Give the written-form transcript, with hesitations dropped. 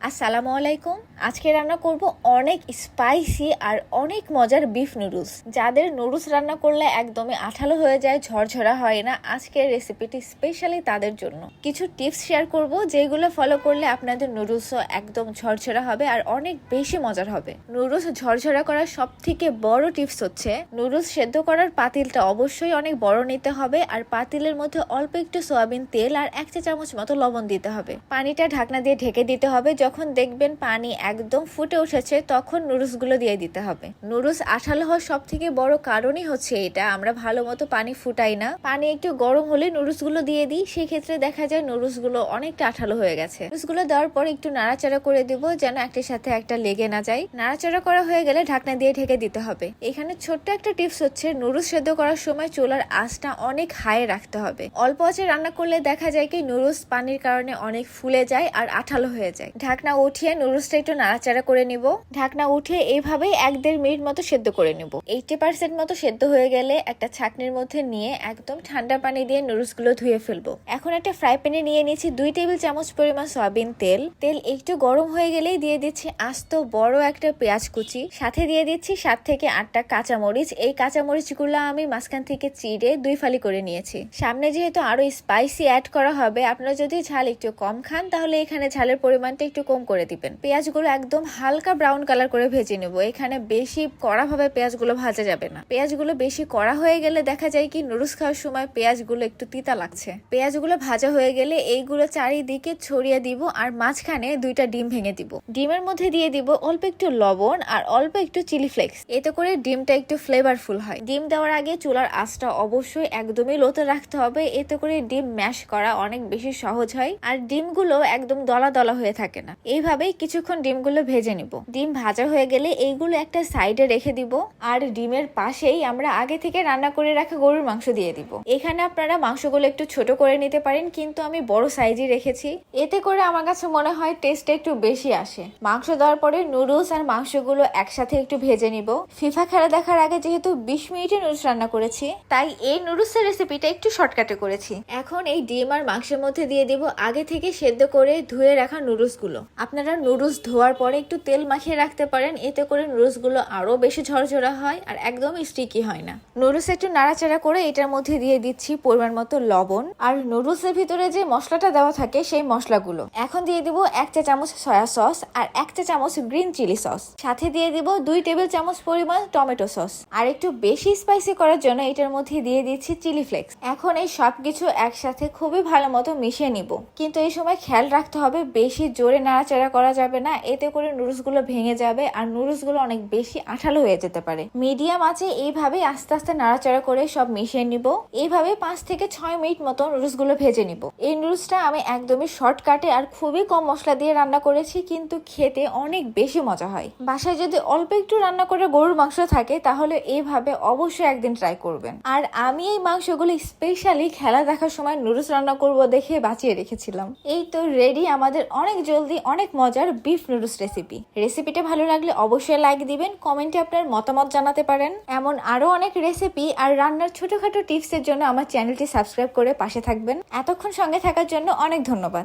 আসসালামু আলাইকুম। আজকে রান্না করব অনেক স্পাইসি আর অনেক মজার বিফ নুডলস। যাদের নুডলস রান্না করলে একদমই আঠালো হয়ে যায়, ঝরঝরা হয় না, আজকের রেসিপিটি স্পেশালি তাদের জন্য। কিছু টিপস শেয়ার করব যেগুলো ফলো করলে আপনাদের নুডলসও একদম ঝরঝরা হবে আর অনেক বেশি মজার হবে। নুডলস ঝরঝরা করার সব থেকে বড় টিপস হচ্ছে নুডলস সেদ্ধ করার পাতিলটা অবশ্যই অনেক বড় নিতে হবে আর পাতিলের মধ্যে অল্প একটু সয়াবিন তেল আর 1 চা চামচ মতো লবণ দিতে হবে। পানিটা ঢাকনা দিয়ে ঢেকে দিতে হবে। যখন দেখবেন পানি একদম ফুটে উঠেছে তখন নুডলস গুলো দিয়ে দিতে হবে। নুডলস আঠালো হওয়ার সব থেকে বড় কারণই হচ্ছে এটা, আমরা ভালো মতো পানি ফুটাই না। পানি একটু গরম হলে নুডলস গুলো দিয়ে দিই, সেই ক্ষেত্রে দেখা যায় নুডলস গুলো অনেকটা আঠালো হয়ে গেছে। নুডলস গুলো দেওয়ার পর একটু নাড়াচাড়া করে দিব যেন একটার সাথে একটা লেগে না যায়। নাড়াচাড়া করা হয়ে গেলে ঢাকনা দিয়ে ঢেকে দিতে হবে। এখানে ছোট্ট একটা টিপস হচ্ছে নুডলস সেদ্ধ করার সময় চুলার আঁচটা অনেক হাই রাখতে হবে। অল্প আঁচে রান্না করলে দেখা যায় কি নুডলস পানির কারণে অনেক ফুলে যায় আর আঠালো হয়ে যায়। ঢাকনা উঠিয়ে নুডলসটা একটু নাড়াচাড়া করে নিব। ঢাকনা উঠিয়ে এইভাবেই 1-1.5 মিনিট মতো সেদ্ধ করে নিব। 80% মতো সেদ্ধ হয়ে গেলে একটা ছাঁকনির মধ্যে নিয়ে একদম ঠান্ডা পানি দিয়ে নুডলস গুলো ধুয়ে ফেলবো। এখন একটা ফ্রাই প্যানে নিয়ে নিয়েছি 2 টেবিল চামচ পরিমাণ সয়াবিন তেল। তেল একটু গরম হয়ে গেলেই দিয়ে দিচ্ছি আস্ত বড় একটা পেঁয়াজ কুচি, সাথে দিয়ে দিচ্ছি 7 থেকে 8টা কাঁচামরিচ। এই কাঁচামরিচগুলো আমি মাঝখান থেকে চিড়ে 2 ফালি করে নিয়েছি। সামনে যেহেতু আরো স্পাইসি অ্যাড করা হবে, আপনারা যদি ঝাল একটু কম খান তাহলে এখানে ঝালের পরিমাণটা একটু কম করে দিবেন। পেঁয়াজগুলো একদম হালকা ব্রাউন কালার করে ভেজে নেব। এখানে বেশি কড়া ভাবে পেঁয়াজগুলো ভাজা যাবে না। পেঁয়াজগুলো বেশি কড়া হয়ে গেলে দেখা যায় কি নুডলস খাওয়ার সময় পেঁয়াজগুলো একটু তিতা লাগছে। পেঁয়াজগুলো ভাজা হয়ে গেলে এইগুলো চারিদিকে ছড়িয়ে দিব আর মাঝখানে 2টা ডিম ভেঙে দিব। ডিমের মধ্যে দিয়ে দিব অল্প একটু লবণ আর অল্প একটু চিলি ফ্লেক্স, এতে করে ডিমটা একটু ফ্লেভারফুল হয়। ডিম দেওয়ার আগে চুলার আঁচটা অবশ্যই একদমই লোতে রাখতে হবে, এতে করে ডিম ম্যাশ করা অনেক বেশি সহজ হয় আর ডিমগুলো একদম দলা দলা হয়ে থাকে না। এইভাবেই কিছুক্ষণ ডিমগুলো ভেজে নিব। ডিম ভাজা হয়ে গেলে এইগুলো একটা সাইডে রেখে দিব আর ডিমের পাশেই আমরা আগে থেকে রান্না করে রাখা গরুর মাংস দিয়ে দিব। এখানে আপনারা মাংসগুলো একটু ছোট করে নিতে পারেন, কিন্তু আমি বড় সাইজই রেখেছি, এতে করে আমার কাছে মনে হয় টেস্টটা একটু বেশি আসে। মাংস দেওয়ার পরে নুডলস আর মাংসগুলো একসাথে একটু ভেজে নিব। ফিফা খেলা দেখার আগে যেহেতু 20 মিনিটে নুডলস রান্না করেছি, তাই এই নুডলসের রেসিপিটা একটু শর্টকাটে করেছি। এখন এই ডিম আর মাংসের মধ্যে দিয়ে দিব আগে থেকে সেদ্ধ করে ধুয়ে রাখা নুডলস গুলো। আপনারা নুডলস ধোয়ার পরে একটু তেল মাখিয়ে রাখতে পারেন, এতে করে নুডলস গুলো আরো বেশি ঝরঝরা হয় আর একদমই স্টিকি হয় না। নুডলস একটু নাড়াচাড়া করে এটার মধ্যে দিয়ে দিচ্ছি পরিমাণ মতো লবণ আর নুডলস এর ভিতরে যে মশলাটা দেওয়া থাকে সেই মশলাগুলো। এখন দিয়ে দিব 1 চা চামচ সয়া সস আর 1 চা চামচ গ্রিন চিলি সস, সাথে দিয়ে দিব 2 টেবিল চামচ পরিমাণ টমেটো সস। আর একটু বেশি স্পাইসি করার জন্য এটার মধ্যে দিয়ে দিচ্ছি চিলি ফ্লেক্স। এখন এই সবকিছু একসাথে খুবই ভালো মতো মিশিয়ে নিব, কিন্তু এই সময় খেয়াল রাখতে হবে বেশি জোরে নাড়াচাড়া করা যাবে না, এতে করে নুডলস গুলো ভেঙে যাবে আর নুডলস গুলো অনেক বেশি আঠালো হয়ে যেতে পারে। মিডিয়াম আছে এইভাবে আস্তে আস্তে নাড়াচাড়া করে সব মিশিয়ে নিব। এইভাবে 5 থেকে 6 মিনিট মতো নুডলস গুলো ভেজে নিব। এই নুডলসটা আমি একদমই শর্টকাটে আর খুবই কম মশলা দিয়ে রান্না করেছি, কিন্তু খেতে অনেক বেশি মজা হয়। বাসায় যদি অল্প একটু রান্না করে গরুর মাংস থাকে তাহলে এইভাবে অবশ্যই একদিন ট্রাই করবেন। আর আমি এই মাংসগুলো স্পেশালি খেলা দেখার সময় নুডলস রান্না করব দেখে বাঁচিয়ে রেখেছিলাম। এই তো রেডি আমাদের অনেক জলদি অনেক মজার বিফ নুডলস রেসিপি। রেসিপিটা ভালো লাগলে অবশ্যই লাইক দিবেন, কমেন্টে আপনার মতামত জানাতে পারেন। এমন আরো অনেক রেসিপি আর রান্নার ছোটখাটো টিপসের জন্য আমার চ্যানেলটি সাবস্ক্রাইব করে পাশে থাকবেন। এতক্ষণ সঙ্গে থাকার জন্য অনেক ধন্যবাদ।